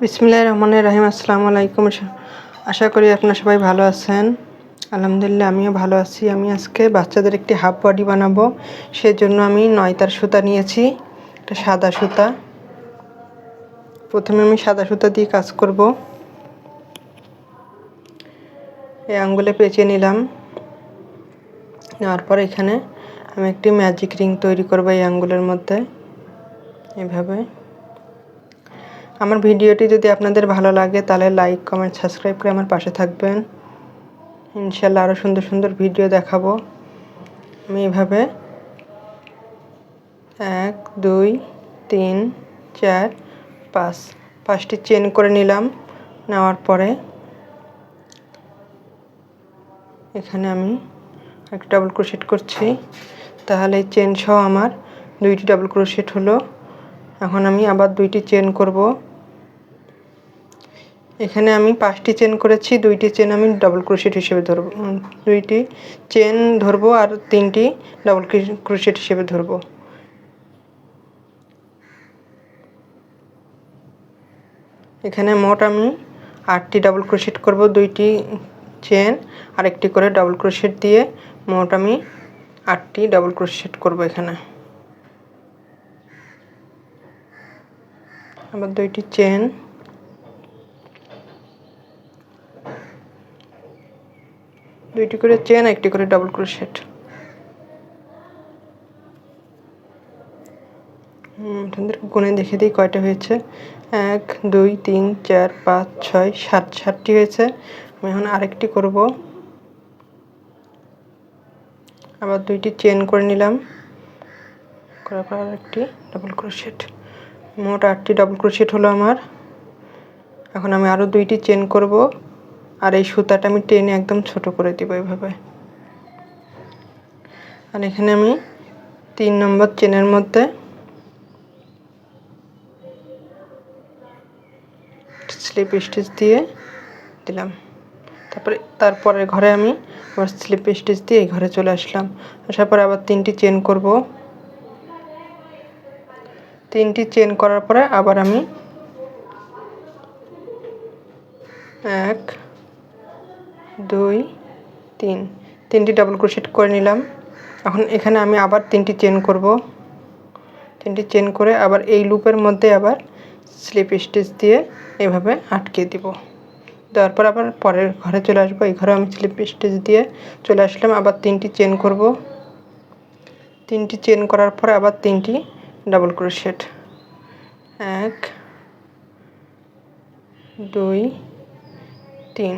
বিসমিল্লাহির রহমানির রহিম। আসসালামু আলাইকুম। আশা করি আপনারা সবাই ভালো আছেন। আলহামদুলিল্লাহ আমিও ভালো আছি। আমি আজকে বাচ্চাদের একটি হাফ বডি বানাবো, সেজন্য আমি 9 তার সুতা নিয়েছি, একটা সাদা সুতা। প্রথমে আমি সাদা সুতা দিয়ে কাজ করব। এই আঙ্গুলে পেঁচিয়ে নিলাম। নেওয়ার পর এখানে আমি একটি ম্যাজিক রিং তৈরি করব এই আঙ্গুলের মধ্যে, এভাবে। আমার ভিডিওটি যদি আপনাদের ভালো লাগে তাহলে লাইক, কমেন্ট, সাবস্ক্রাইব করে আমার পাশে থাকবেন। ইনশাআল্লাহ আরও সুন্দর সুন্দর ভিডিও দেখাবো। আমি এভাবে 1 2 3 4 5টি চেন করে নিলাম। নেওয়ার পরে এখানে আমি একটা ডাবল ক্রোশেট করছি, তাহলে চেন সহ আমার 2টি ডাবল ক্রোশেট হলো। এখন আমি আবার 2টি চেন করব। এখানে আমি 5টি চেন করেছি, 2টি চেন আমি ডাবল ক্রোশেট হিসেবে ধরব, 2টি চেন ধরবো আর 3টি ডাবল ক্রোশেট হিসেবে ধরব। এখানে মোট আমি 8টি ডাবল ক্রোশেট করব, 2টি চেন আর একটি করে ডাবল ক্রোশেট দিয়ে মোট আমি 8টি ডাবল ক্রোশেট করব। এখানে আবার 2টি চেন, 2টি করে চেন, একটি করে ডাবল ক্রোশেট। আপনাদের গুনে দেখে দিই কয়টা হয়েছে। 1 2 3 4 5 6 7, 7টি হয়েছে। আমি এখন আরেকটি করব। আবার 2টি চেন করে নিলাম, করার পর আরেকটি ডাবল ক্রোশেট। মোট 8টি ডাবল ক্রোশেট হলো আমার। এখন আমি আরও 2টি চেন করব আর এই সুতাটা আমি টেনে একদম ছোট করে দিব এভাবে। আর এখানে আমি 3 নম্বর চেনের মধ্যে স্লিপ স্টিচ দিয়ে দিলাম। তারপরে ঘরে আমি আবার স্লিপ স্টিচ দিয়ে এই ঘরে চলে আসলাম। আসার পরে আবার 3টি চেন করব। 3টি চেন করার পরে আবার আমি 1 2 3 3টি ডাবল ক্রোশেট করে নিলাম। এখন এখানে আমি আবার 3টি চেন করব। 3টি চেন করে আবার এই লুপের মধ্যে আবার স্লিপ স্টিচ দিয়ে এভাবে আটকে দিব। দেওয়ার পর আবার পরের ঘরে চলে আসবো। এই ঘরে আমি স্লিপ স্টিচ দিয়ে চলে আসলাম। আবার 3টি চেন করব। 3টি চেন করার পরে আবার 3টি ডাবল ক্রোশেট, 1 2 3,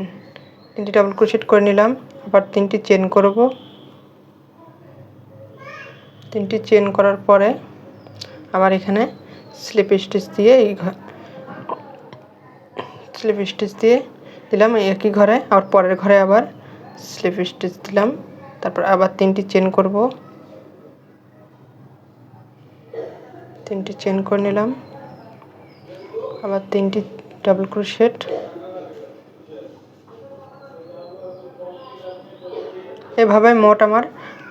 3টি ডাবল ক্রোশেট করে নিলাম। আবার 3টি চেন করব। 3টি চেন করার পরে আবার এখানে স্লিপ স্টিচ দিয়ে স্লিপ স্টিচ দিয়ে দিলাম একই ঘরে। আবার পরের ঘরে আবার স্লিপ স্টিচ দিলাম। তারপর আবার 3টি চেন করব। 3টি চেন করে নিলাম। আবার 3টি ডাবল ক্রোশেট। এভাবে মোট আমার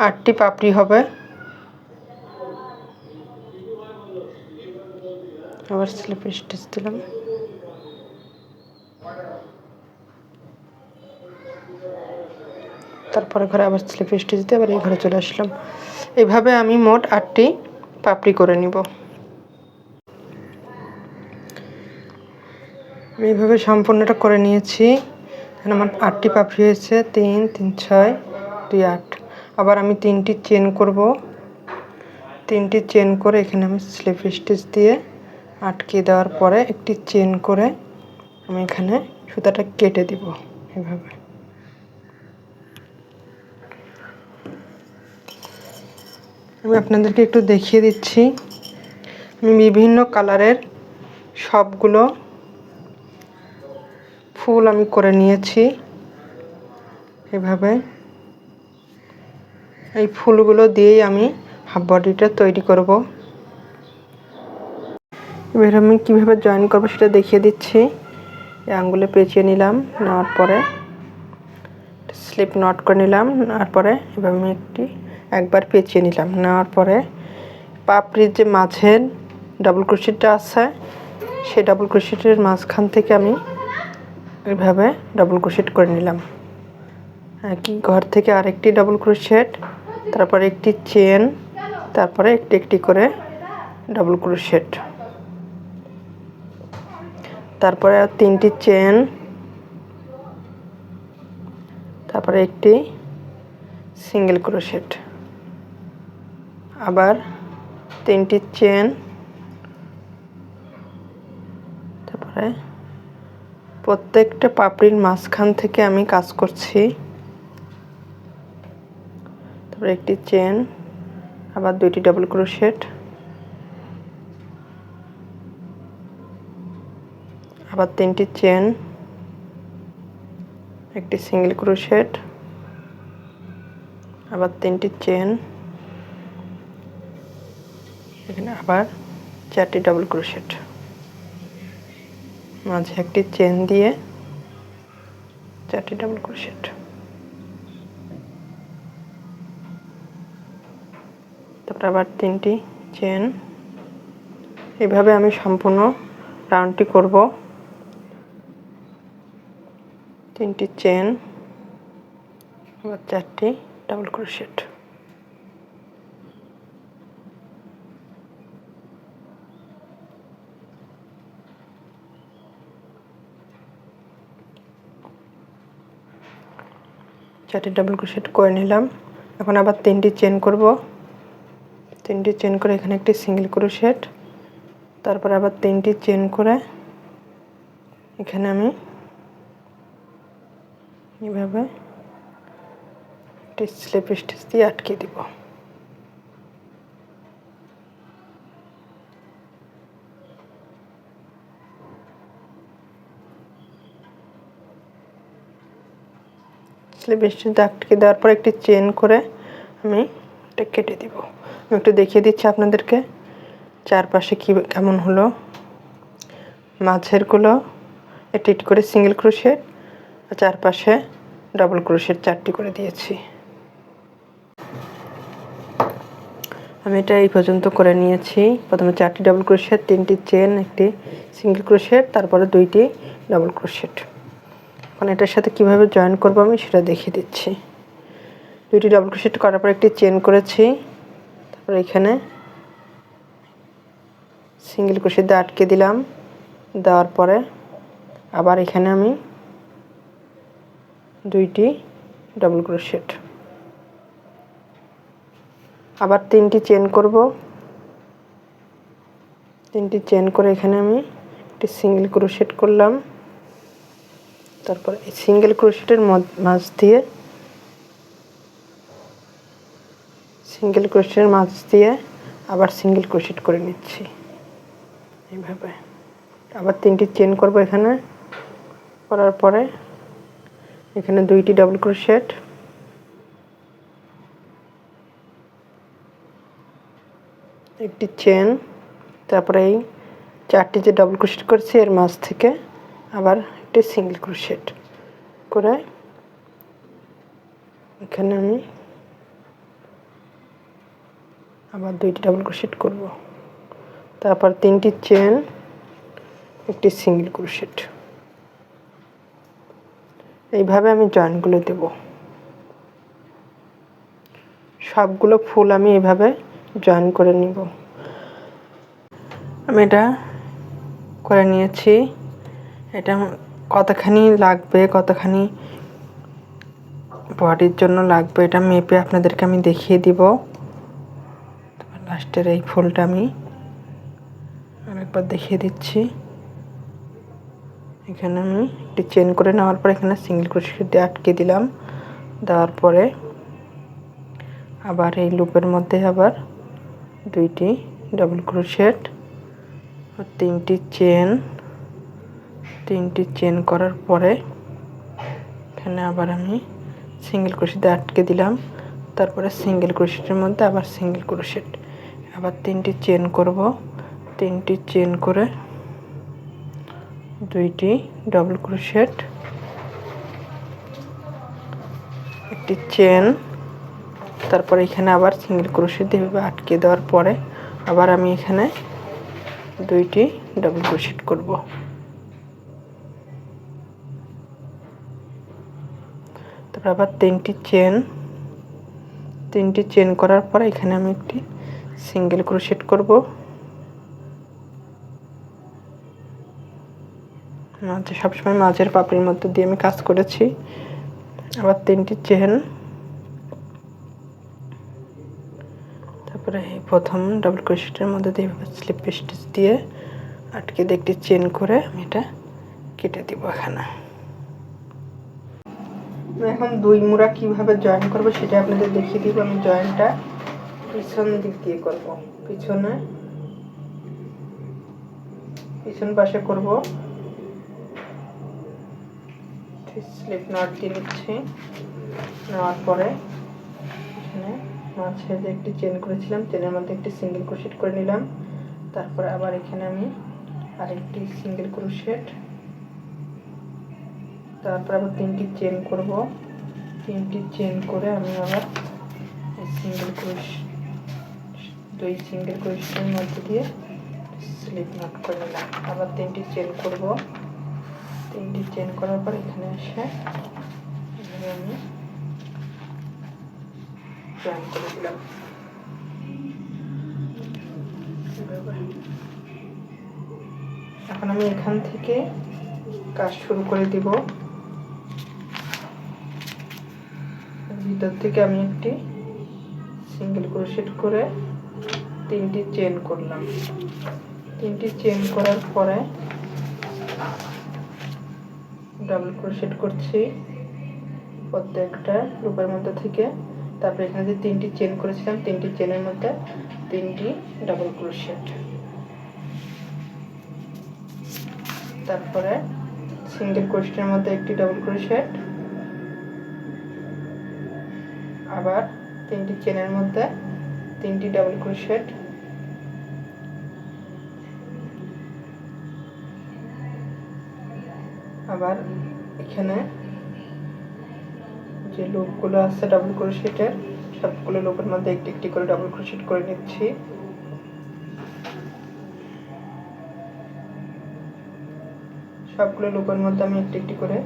8টি পাপড়ি হবে। আবার স্লিপ স্টিচ দিলাম। তারপরে ঘরে আবার স্লিপ স্টিচ দিয়ে আবার এই ঘরে চলে আসলাম। এইভাবে আমি মোট 8টি পাপড়ি করে নিব। আমি এইভাবে সম্পূর্ণটা করে নিয়েছি। এখানে আমার 8টি পাপড়ি হয়েছে, 3 3 6 2 8। আবার আমি 3টি চেন করব। 3টি চেন করে এখানে আমি স্লিপ স্টিচ দিয়ে আটকে দেওয়ার পরে একটি চেন করে আমি এখানে সুতাটা কেটে দিব এভাবে। আমি আপনাদেরকে একটু দেখিয়ে দিচ্ছি। আমি বিভিন্ন কালারের সবগুলো ফুল আমি করে নিয়েছি এভাবে। এই ফুলগুলো দিয়েই আমি হাফ বডিটা তৈরি করব। এবার আমি কীভাবে জয়েন করব সেটা দেখিয়ে দিচ্ছি। এই আঙ্গুলে পেঁচিয়ে নিলাম, নেওয়ার পরে স্লিপ নট করে নিলাম। নেওয়ার পরে এভাবে আমি একবার পেঁচিয়ে নিলাম। নেওয়ার পরে পাপড়ির যে মাঝের ডাবল ক্রোশেটটা আছে সেই ডাবল ক্রোশেটের মাঝখান থেকে আমি এইভাবে ডাবল ক্রোশেট করে নিলাম। একই ঘর থেকে আরেকটি ডাবল ক্রোশেট, তারপরে একটি চেন, তারপরে একটি একটি করে ডাবল ক্রোশেট, তারপরে 3টি চেন, তারপরে একটি সিঙ্গেল ক্রোশেট, আবার 3টি চেন, তারপরে প্রত্যেকটা পাপড়ির মাঝখান থেকে আমি কাজ করছি। তারপরে একটি চেন, আবার 2টি ডাবল ক্রোশেট, আবার 3টি চেন, একটি সিঙ্গেল ক্রোশেট, আবার 3টি চেন, এখানে আবার 4টি ডাবল ক্রোশেট, মাঝে একটি চেন দিয়ে 4টি ডাবল ক্রোশেট। তারপর আবার 3টি চেন। এভাবে আমি সম্পূর্ণ রাউন্ডটি করব। 3টি চেন, আবার 4টি ডাবল ক্রোশেট। চারটি ডাবল ক্রোশেট করে নিলাম। এখন আবার 3টি চেন করব। 3টি চেন করে এখানে একটি সিঙ্গেল ক্রোশেট, তারপর আবার 3টি চেন করে এখানে আমি এইভাবে একটি স্লিপ স্টিচ দিয়ে আটকে দিব। স্লিপ স্টিচ আটকে দেওয়ার পর একটি চেন করে আমি এটা কেটে দিব। আমি একটু দেখিয়ে দিচ্ছি আপনাদেরকে চারপাশে কেমন হলো। মাঝেরগুলো একটি করে সিঙ্গেল ক্রোশেট, আর চারপাশে ডাবল ক্রোশেট 4টি করে দিয়েছি। আমি এটা এই পর্যন্ত করে নিয়েছি। প্রথমে 4টি ডাবল ক্রোশেট, 3টি চেন, একটি সিঙ্গেল ক্রোশেট, তারপরে 2টি ডাবল ক্রোশেট। এখন এটার সাথে কিভাবে জয়েন করব আমি সেটা দেখিয়ে দিচ্ছি। 2টি ডাবল ক্রোশেট করার পর একটি চেন করেছি, তারপর এখানে সিঙ্গেল ক্রোশেট দিয়ে আটকে দিলাম। দেওয়ার পরে আবার এখানে আমি 2টি ডাবল ক্রোশেট, আবার 3টি চেন করব। 3টি চেন করে এখানে আমি একটি সিঙ্গেল ক্রোশেট করলাম। তারপর এই সিঙ্গেল ক্রোশেটের মাঝ দিয়ে আবার সিঙ্গেল ক্রোশেট করে নিচ্ছি এইভাবে। আবার 3টি চেন করব এখানে। করার পরে এখানে 2টি ডাবল ক্রোশেট, একটি চেন, তারপরে এই 4টি যে ডাবল ক্রোশেট করেছি এর মাঝ থেকে আবার একটি সিঙ্গেল ক্রোশেট করে এখানে আমি আবার 2টি ডাবল ক্রোশেট করব। তারপর 3টি চেন, একটি সিঙ্গেল ক্রোশেট। এইভাবে আমি জয়েন্টগুলো দেব। সবগুলো ফুল আমি এইভাবে জয়েন করে নিব। আমি এটা করে নিয়েছি। এটা কতখানি লাগবে, কতখানি বডির জন্য লাগবে এটা মেপে আপনাদেরকে আমি দেখিয়ে দিব। লাস্টের এই ফুলটা আমি আরেকবার দেখিয়ে দিচ্ছি। এখানে আমি একটি চেন করে নেওয়ার পর এখানে সিঙ্গেল ক্রোশেট দিয়ে আটকে দিলাম। দেওয়ার পরে আবার এই লুপের মধ্যে আবার 2টি ডাবল ক্রোশেট, 3টি চেন, 3টি চেন করার পরে এখানে আবার আমি সিঙ্গেল ক্রোশেট দিয়ে আটকে দিলাম। তারপরে সিঙ্গেল ক্রোশেটের মধ্যে আবার সিঙ্গেল ক্রোশেট, আবার 3টি চেন করব। 3টি চেন করে 2টি ডাবল ক্রোশেট, একটি চেন, তারপরে এখানে আবার সিঙ্গেল ক্রোশেট দিয়ে আটকে দেওয়ার পরে আবার আমি এখানে 2টি ডাবল ক্রোশেট করব। তারপর আবার তিনটি চেন করার পরে এখানে আমি একটি সিঙ্গেল ক্রোশেট করব। সবসময় মাঝের পাপড়ির মধ্যে দিয়ে আমি কাজ করেছি। আবার তিনটি চেন, তারপরে এই প্রথম ডাবল ক্রোশেটের মধ্যে দিয়ে স্লিপ স্টিচ দিয়ে আটকে দিয়ে একটি চেন করে আমি এটা কেটে দিব। এখানে এখন দুই মুড়া কিভাবে জয়েন করব সেটা আপনাদের দেখিয়ে দিব। আমি জয়েনটা পিছন দিক দিয়ে করব, পিছন পাশে করব। স্লিপ নট দিয়ে নিচ্ছি, নেওয়ার পরে এখানে মাঝে যে একটি চেন করেছিলাম চেনের মধ্যে একটি সিঙ্গেল ক্রোশেট করে নিলাম। তারপরে আবার এখানে আমি আরেকটি সিঙ্গেল ক্রোশেট, তারপর আবার তিনটি চেন করব। তিনটি চেন করে আমি আবার সিঙ্গেল ক্রোশেট, দুই সিঙ্গেল ক্রোশেটের মধ্যে দিয়ে স্লিপ নট করে নিলাম। আবার তিনটি চেন করব। তিনটি চেন করার পর এখানে এসে আমি জয়েন করে দিলাম। এখন আমি এখান থেকে কাজ শুরু করে দিব। ভিতর থেকে আমি একটি সিঙ্গেল ক্রোশেট করে তিনটি চেন করলাম। তিনটি চেন করার পরে ডাবল ক্রোশেট করছি প্রত্যেকটা লুপের মধ্যে থেকে। তারপরে এখানে যে তিনটি চেন করেছিলাম তিনটি চেনের মধ্যে তিনটি ডাবল ক্রোশেট, তারপরে সিঙ্গেল ক্রোশেটের মধ্যে একটি ডাবল ক্রোশেট, আবার তিনটি চেনের মধ্যে তিনটি ডাবল ক্রোশেট, আবার এখানে যে লুপগুলো আছে ডাবল ক্রোশেটের সবগুলো লুপের মধ্যে একটি একটি করে ডাবল ক্রোশেট করে নিচ্ছি। সবগুলো লুপের মধ্যে আমি একটি একটি করে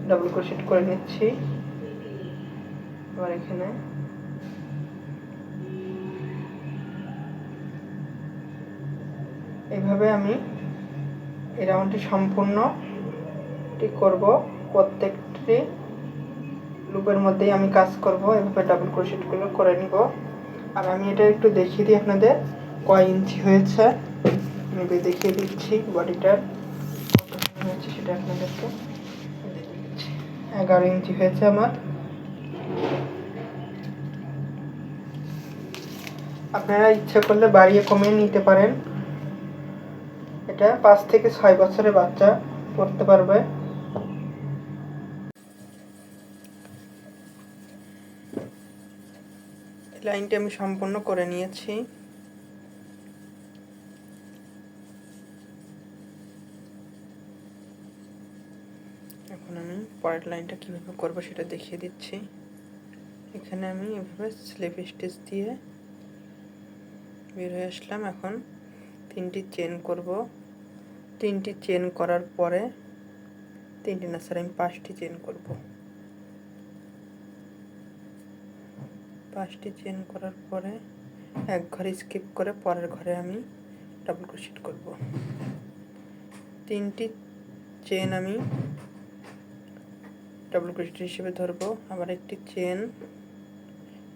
ডাবল ক্রোশেট করে নিচ্ছি। আবার এখানে এইভাবে আমি এই রাউন্ডটি সম্পূর্ণটি করব। প্রত্যেকটি লুপের মধ্যেই আমি কাজ করব, এভাবে ডাবল ক্রোশেটগুলো করে নিব। আর আমি এটা একটু দেখিয়ে দিই আপনাদের কয় ইঞ্চি হয়েছে। আমি দেখিয়ে দিচ্ছি বডিটার কত হয়েছে সেটা আপনাদেরকে দেখিয়ে দিচ্ছি। 11 ইঞ্চি হয়েছে আমার। আপনারা ইচ্ছা করলে বাড়িয়ে কমিয়ে নিতে পারেন। এটা 5 থেকে 6 বছরের বাচ্চা পড়তে পারবে। লাইনটি আমি সম্পূর্ণ করে নিয়েছি। এখন আমি পরের লাইনটা কিভাবে করব সেটা দেখিয়ে দিচ্ছি। এখানে আমি এভাবে স্লিপ স্টিচ দিয়ে বের হয়ে আসলাম। এখন তিনটি চেন করব। তিনটি চেন করার পরে তিনটি না স্যার আমি 5টি চেন করব। 5টি চেন করার পরে এক ঘরে স্কিপ করে পরের ঘরে আমি ডাবল ক্রোশেট করব। তিনটি চেন আমি ডাবল ক্রোশেট হিসেবে ধরব। আবার একটি চেন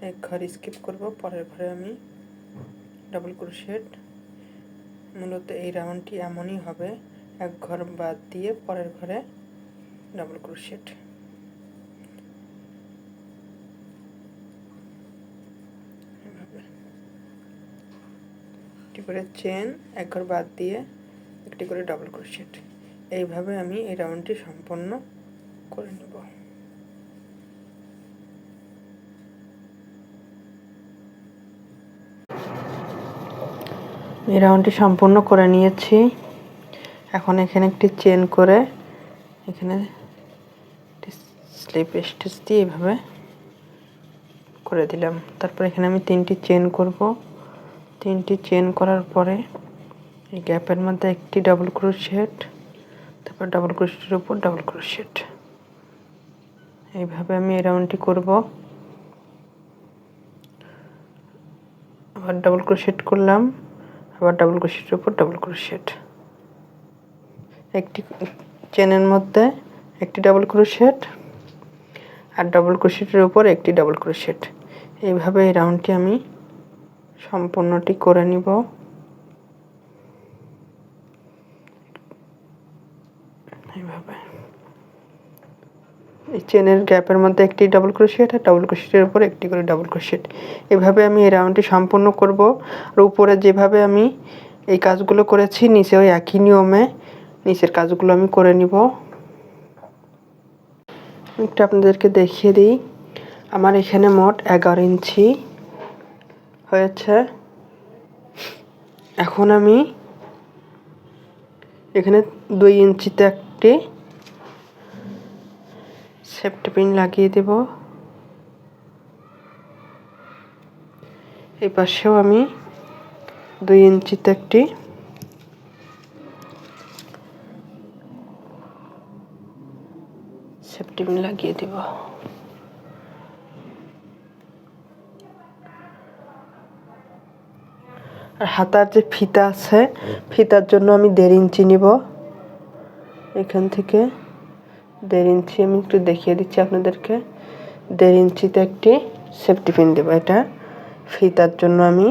এক ঘর স্কিপ করব, পরের ঘরে আমি ডাবল ক্রোশেট। মূলত এই রাউন্ডটি এমনই হবে, এক ঘর বাদ দিয়ে পরের ঘরে ডাবল ক্রোশেট। একটি করে চেন এক ঘর বাদ দিয়ে একটি করে ডাবল ক্রোশেট। এইভাবে আমি এই রাউন্ডটি সম্পন্ন করে নেব। এই রাউন্ডটি সম্পূর্ণ করে নিয়েছি। এখন এখানে একটি চেন করে এখানে স্লিপ স্টিচ দিয়ে এইভাবে করে দিলাম। তারপর এখানে আমি তিনটি চেন করব। তিনটি চেন করার পরে এই গ্যাপের মধ্যে একটি ডাবল ক্রোশেট, তারপর ডাবল ক্রোশেটের উপর ডাবল ক্রোশেট। এইভাবে আমি এই রাউন্ডটি করব। আবার ডাবল ক্রোশেট করলাম, আবার ডাবল ক্রোশেটের উপর ডাবল ক্রোশেট, একটি চেনের মধ্যে একটি ডাবল ক্রোশেট আর ডাবল ক্রোশেটের উপর একটি ডাবল ক্রোশেট। এইভাবে এই রাউন্ডটি আমি সম্পূর্ণটি করে নিব। এইভাবে এই চেনের গ্যাপের মধ্যে একটি ডাবল ক্রোশেট আর ডাবল ক্রোশেটের উপর একটি করে ডাবল ক্রোশেট। এভাবে আমি এই রাউন্ডটি সম্পূর্ণ করব। আর উপরে যেভাবে আমি এই কাজগুলো করেছি, নিচেও একই নিয়মে নিচের কাজগুলো আমি করে নিব। একটু আপনাদেরকে দেখিয়ে দিই। আমার এখানে মোট 11 ইঞ্চি হয়েছে। এখন আমি এখানে 2 ইঞ্চিতে একটি সেফটি পিন লাগিয়ে দেব। এই পাশেও আমি 2 ইঞ্চিতে একটি সেফটি পিন লাগিয়ে দেব। আর হাতার যে ফিতা আছে, ফিতার জন্য আমি 1.5 ইঞ্চি নিব। এখান থেকে 1.5 ইঞ্চি আমি একটু দেখিয়ে দিচ্ছি আপনাদেরকে। 1.5 ইঞ্চিতে একটি সেফটি পিন দেব। এটা ফিতার জন্য আমি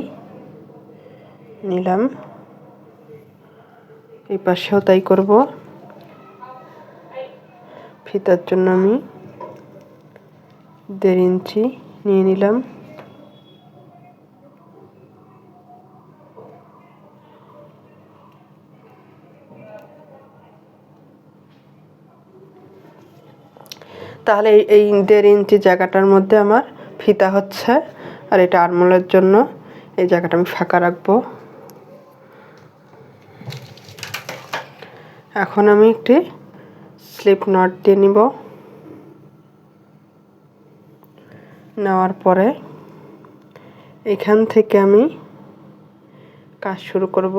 নিলাম। এই পাশেও তাই করব। ফিতার জন্য আমি 1.5 ইঞ্চি নিয়ে নিলাম। তাহলে এই 1.5 ইঞ্চি জায়গাটার মধ্যে আমার ফিতা হচ্ছে, আর এটা আরমোলের জন্য এই জায়গাটা আমি ফাঁকা রাখবো। এখন আমি একটি স্লিপ নট দিয়ে নিব। নেওয়ার পরে এখান থেকে আমি কাজ শুরু করব।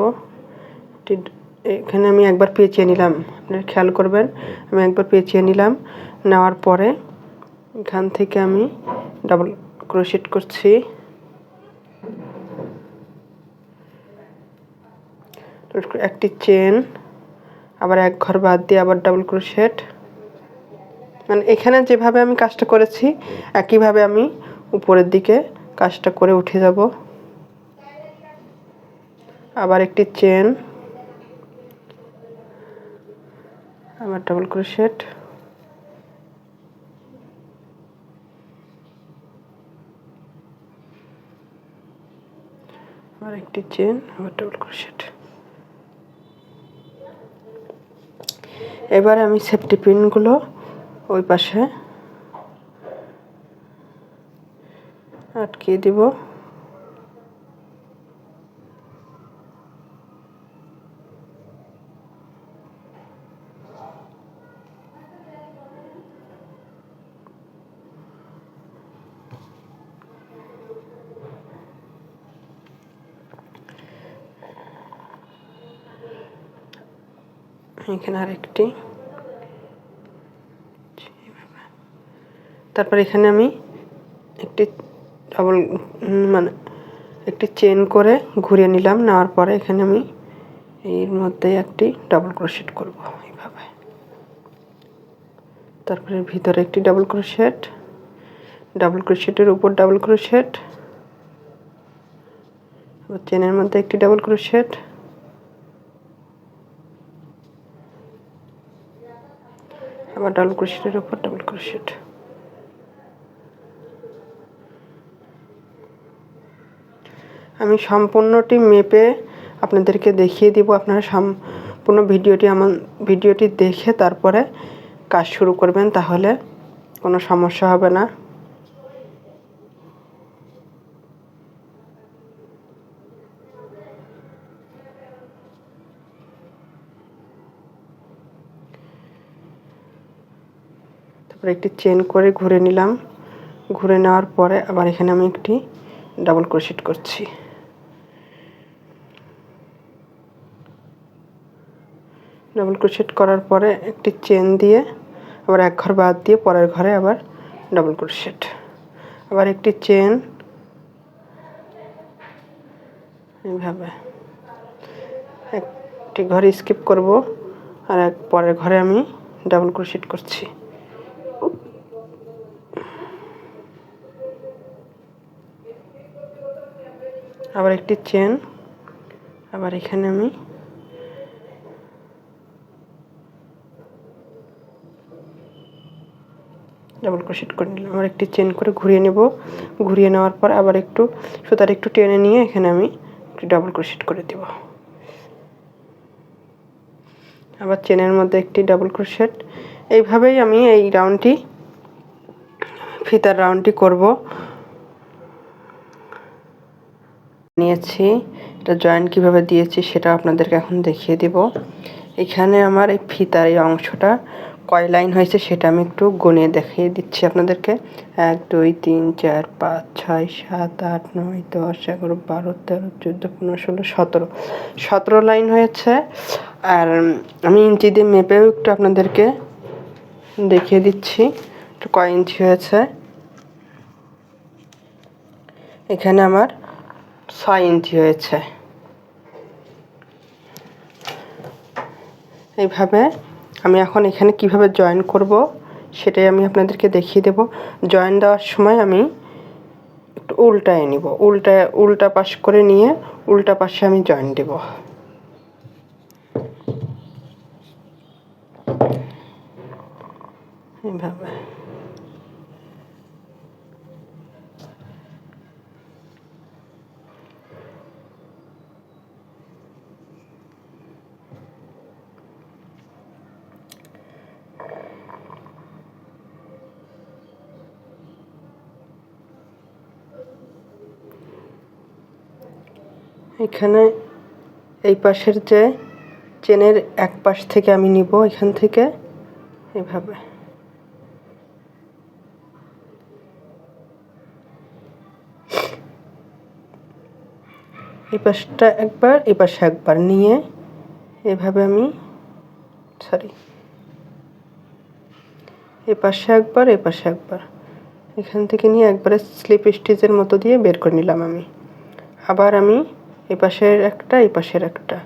এখানে আমি একবার পেঁচিয়ে নিলাম, আপনারা খেয়াল করবেন। আমি একবার পেঁচিয়ে নিলাম। নেওয়ার পরে এখান থেকে আমি ডাবল ক্রোশেট করছি। একটি চেন, আবার এক ঘর বাদ দিয়ে আবার ডাবল ক্রোশেট। মানে এখানে যেভাবে আমি কাজটা করেছি একইভাবে আমি উপরের দিকে কাজটা করে উঠে যাব। আবার একটি চেন, আবার ডাবল ক্রোশেট, আবার একটি চেন, আবার ডাবল ক্রোশেট। এবারে আমি সেফটি পিনগুলো ওই পাশে আটকিয়ে দিব। এখানে আরেকটি, তারপর এখানে আমি একটি ডাবল মানে একটি চেন করে ঘুরিয়ে নিলাম। নেওয়ার পরে এখানে আমি এর মধ্যে একটি ডাবল ক্রোশেট করব এইভাবে। তারপরে ভিতরে একটি ডাবল ক্রোশেট, ডাবল ক্রোশেটের উপর ডাবল ক্রোশেট, আবার চেনের মধ্যে একটি ডাবল ক্রোশেট, আবার ডাবল ক্রোশেটের উপর ডাবল ক্রোশেট। আমি সম্পূর্ণটি মেপে আপনাদেরকে দেখিয়ে দিব। আপনারা সম্পূর্ণ ভিডিওটি দেখে তারপরে কাজ শুরু করবেন, তাহলে কোনো সমস্যা হবে না। তারপরে একটি চেন করে ঘুরে নিলাম। ঘুরে নেওয়ার পরে আবার এখানে আমি একটি ডাবল ক্রোশেট করছি। ডাবল ক্রোশেট করার পরে একটি চেন দিয়ে আবার এক ঘর বাদ দিয়ে পরের ঘরে আবার ডাবল ক্রোশেট, আবার একটি চেন, এইভাবে একটি ঘর স্কিপ করব আর এক পরের ঘরে আমি ডাবল ক্রোশেট করছি। আবার একটি চেন, আবার এখানে আমি ডাবল ক্রোশেট করে নিলাম। আবার একটি চেন করে ঘুরিয়ে নেব, ঘুরিয়ে নেওয়ার পর আবার একটু সুতার একটু টেনে নিয়ে এখানে আমি একটু ডাবল ক্রোশেট করে দেব। আবার চেনের মধ্যে একটি ডাবল ক্রোশেট। এইভাবেই আমি এই রাউন্ডটি, ফিতার রাউন্ডটি করব। নিয়েছি, এটা জয়েন্ট কিভাবে দিয়েছি সেটা আপনাদেরকে এখন দেখিয়ে দেব। এখানে আমার এই ফিতার এই অংশটা কয় লাইন হয়েছে সেটা আমি একটু গুনিয়ে দেখিয়ে দিচ্ছি আপনাদেরকে। 1 2 3 4 5 6 7 8 9 10 11 12 13 14 15 16 17 17 লাইন হয়েছে। আর আমি ইঞ্চি দিয়ে মেপেও একটু আপনাদেরকে দেখিয়ে দিচ্ছি একটু কয় ইঞ্চি হয়েছে। এখানে আমার 6 ইঞ্চি হয়েছে। এইভাবে আমি এখন এখানে কিভাবে জয়েন করব সেটাই আমি আপনাদেরকে দেখিয়ে দেব। জয়েন দেওয়ার সময় আমি একটু উল্টায় নিব, উল্টা পাশ করে নিয়ে উল্টা পাশে আমি জয়েন দেব। এইভাবে এখানে এই পাশের যে চেনের এক পাশ থেকে আমি নিব, এখান থেকে এভাবে এই পাশটা একবার, এই পাশে একবার নিয়ে এভাবে আমি এই পাশে একবার, এই পাশে একবার, এখান থেকে নিয়ে একবারে স্লিপ স্টিচের মতো দিয়ে বের করে নিলাম আমি। আবার আমি এই পাশের একটা, এই পাশের একটা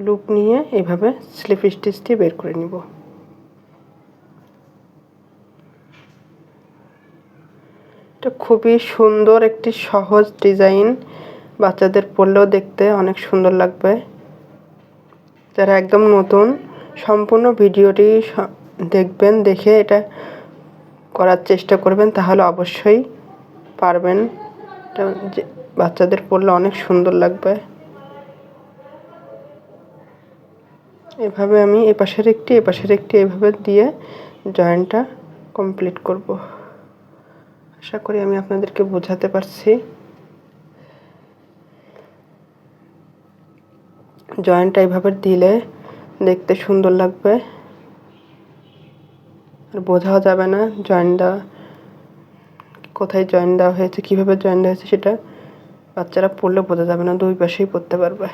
লুপ নিয়ে এইভাবে স্লিপ স্টিচ দিয়ে বের করে নিব। এটা খুবই সুন্দর একটি সহজ ডিজাইন, বাচ্চাদের পরলেও দেখতে অনেক সুন্দর লাগবে। যারা একদম নতুন, সম্পূর্ণ ভিডিওটি দেখবেন, দেখে এটা করার চেষ্টা করবেন, তাহলে অবশ্যই পারবেন। এটা বাচ্চাদের পরলে অনেক সুন্দর লাগবে। এভাবে আমি এপাশের একটি, এপাশের একটি এভাবে দিয়ে জয়েন্টটা কমপ্লিট করব। আশা করি আমি আপনাদেরকে বোঝাতে পারছি। জয়েন্টটা এইভাবে দিলে দেখতে সুন্দর লাগবে, আর বোঝাও যাবে না জয়েন্ট দেওয়া, কোথায় জয়েন্ট দেওয়া হয়েছে, কীভাবে জয়েন্ট দেওয়া হয়েছে সেটা বাচ্চারা পড়লে বোঝা যাবে না, দুই পাশেই পড়তে পারবে।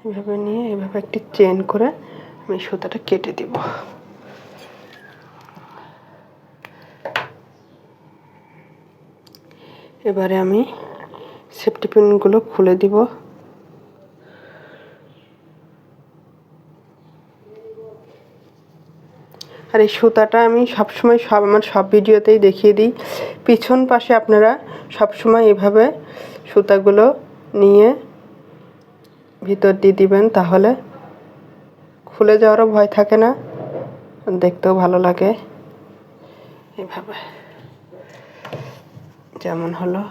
এভাবে নিয়ে এভাবে একটি চেন করে আমি সুতাটা কেটে দিব। এবারে আমি সেফটি পিনগুলো খুলে দিব। আর এই সুতাটা আমি সবসময় আমার সব ভিডিওতেই দেখিয়ে দিই, পিছন পাশে আপনারা সবসময় এভাবে সুতাগুলো নিয়ে ভিতর দিয়ে দিবেন, তাহলে খুলে যাওয়ারও ভয় থাকে না, দেখতেও ভালো লাগে। এভাবে যেমন হলো,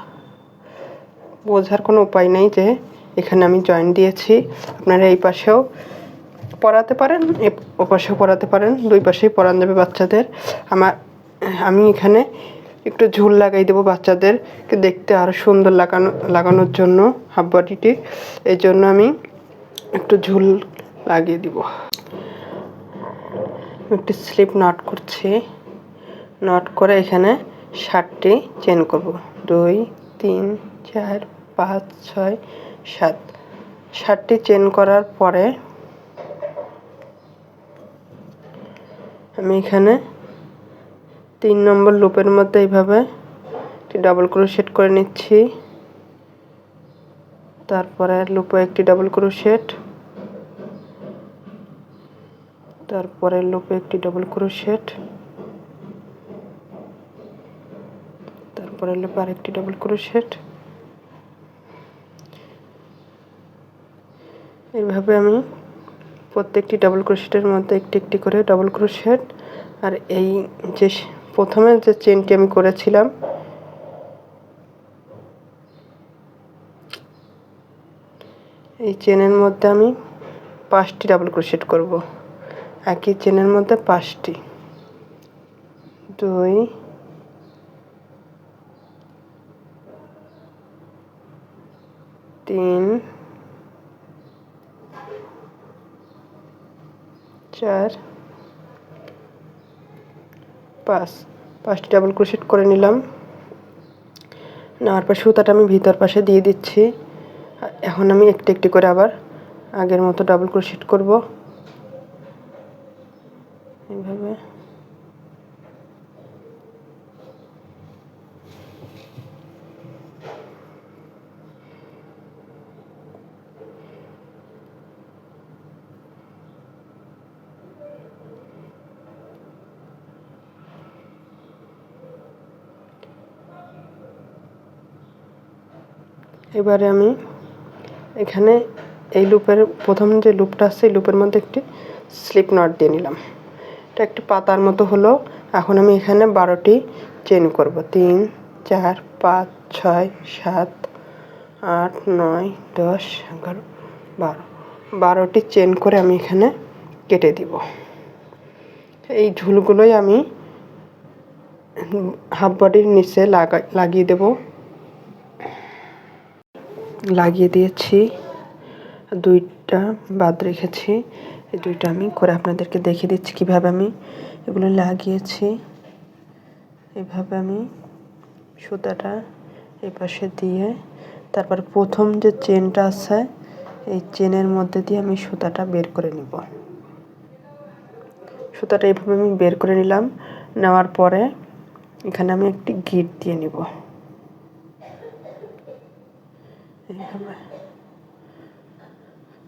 বোঝার কোনো উপায় নেই যে এখানে আমি জয়েন দিয়েছি। আপনারা এই পাশেও পরাতে পারেন, ও পাশেও পরাতে পারেন, দুই পাশেই পরান যাবে বাচ্চাদের। আমি এখানে একটু ঝুল লাগাই দেবো বাচ্চাদেরকে দেখতে আরও সুন্দর লাগানোর জন্য হাফ বডিটি, এই জন্য আমি একটু ঝুল লাগিয়ে দিব। একটু স্লিপ নট করছি, নট করে এখানে 7টি চেন করব। 2 3 4 5 6 7। 7টি চেন করার পরে আমি এখানে 3 নম্বর লুপের মধ্যে এইভাবে একটি ডাবল ক্রোশেট করে নিচ্ছি। তারপরে লুপে একটি ডাবল ক্রোশেট, তারপরে লুপে একটি ডাবল ক্রোশেট, তারপরে লুপে আরেকটি ডাবল ক্রোশেট। এইভাবে আমি প্রত্যেকটি ডাবল ক্রোশেটের মধ্যে একটি একটি করে ডাবল ক্রোশেট, আর এই যে প্রথমে যে চেনটি আমি করেছিলাম এই চেনের মধ্যে আমি 5টি ডাবল ক্রোশেট করব। একই চেনের মধ্যে 5টি। 2 3 4 5। 5টি ডাবল ক্রোশেট করে নিলাম। নেওয়ার পর সুতাটা আমি ভিতর পাশে দিয়ে দিচ্ছি। এখন আমি একটি একটি করে আবার আগের মতো ডাবল ক্রোশেট করব এইভাবে। এবারে আমি এখানে এই লুপের প্রথম যে লুপটা আছে এই লুপের মধ্যে একটি স্লিপ নট দিয়ে নিলাম। এটা একটি পাতার মতো হলো। এখন আমি এখানে 12টি চেন করব। 3 4 5 6 7 8 9 10 11 12। 12টি চেন করে আমি এখানে কেটে দিব। এই ঝুলগুলোই আমি হাফ বডির নিচে লাগিয়ে দেব। লাগিয়ে দিয়েছি, 2টা বাদ রেখেছি। এই 2টা আমি করে আপনাদেরকে দেখিয়ে দিচ্ছি কিভাবে আমি এগুলো লাগিয়েছি। এভাবে আমি সুতাটা এই পাশে দিয়ে তারপর প্রথম যে চেনটা আছে এই চেনের মধ্যে দিয়ে আমি সুতাটা বের করে নিব। সুতাটা এইভাবে আমি বের করে নিলাম। নেওয়ার পরে এখানে আমি একটি গিট দিয়ে নিব এইভাবে,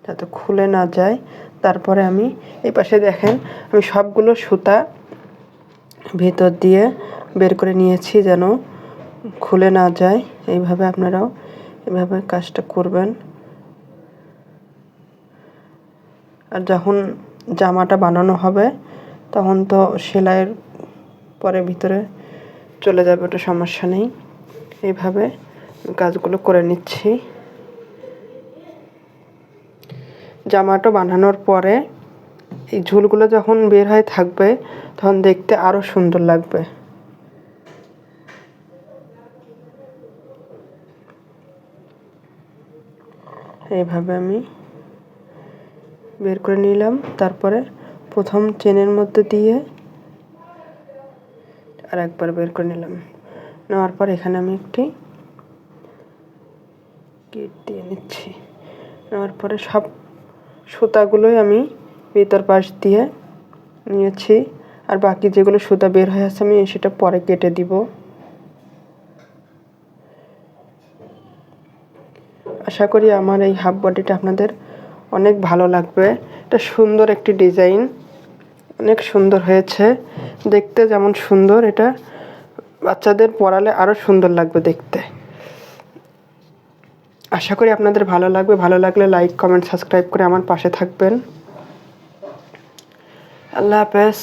যাতে খুলে না যায়। তারপরে আমি এই পাশে দেখেন আমি সবগুলো সুতা ভিতর দিয়ে বের করে নিয়েছি যেন খুলে না যায়। এইভাবে আপনারাও এভাবে কাজটা করবেন। আর যখন জামাটা বানানো হবে তখন তো সেলাইয়ের পরে ভিতরে চলে যাবে, ওটা সমস্যা নেই। এইভাবে কাজগুলো করে নিচ্ছি। জামাটা বানানোর পরে এই ঝুলগুলো যখন বের হয়ে থাকবে তখন দেখতে আরও সুন্দর লাগবে। এইভাবে আমি বের করে নিলাম। তারপরে প্রথম চেনের মধ্যে দিয়ে আর একবার বের করে নিলাম। নেওয়ার পর এখানে আমি একটি গিট দিয়ে নিচ্ছি। নেওয়ার পরে সব সুতাগুলোই আমি ভিতর পাশ দিয়ে নিয়েছি। আর বাকি যেগুলো সুতা বের হয়ে আছে আমি সেটা পরে কেটে দিব। আশা করি আমার এই হাফ বডিটা আপনাদের অনেক ভালো লাগবে। এটা সুন্দর একটি ডিজাইন, অনেক সুন্দর হয়েছে দেখতে। যেমন সুন্দর, এটা বাচ্চাদের পরালে আরও সুন্দর লাগবে দেখতে। আশা করি আপনাদের ভালো লাগবে। ভালো লাগলে লাইক কমেন্ট সাবস্ক্রাইব করে আমার পাশে থাকবেন। আল্লাহ হাফেজ।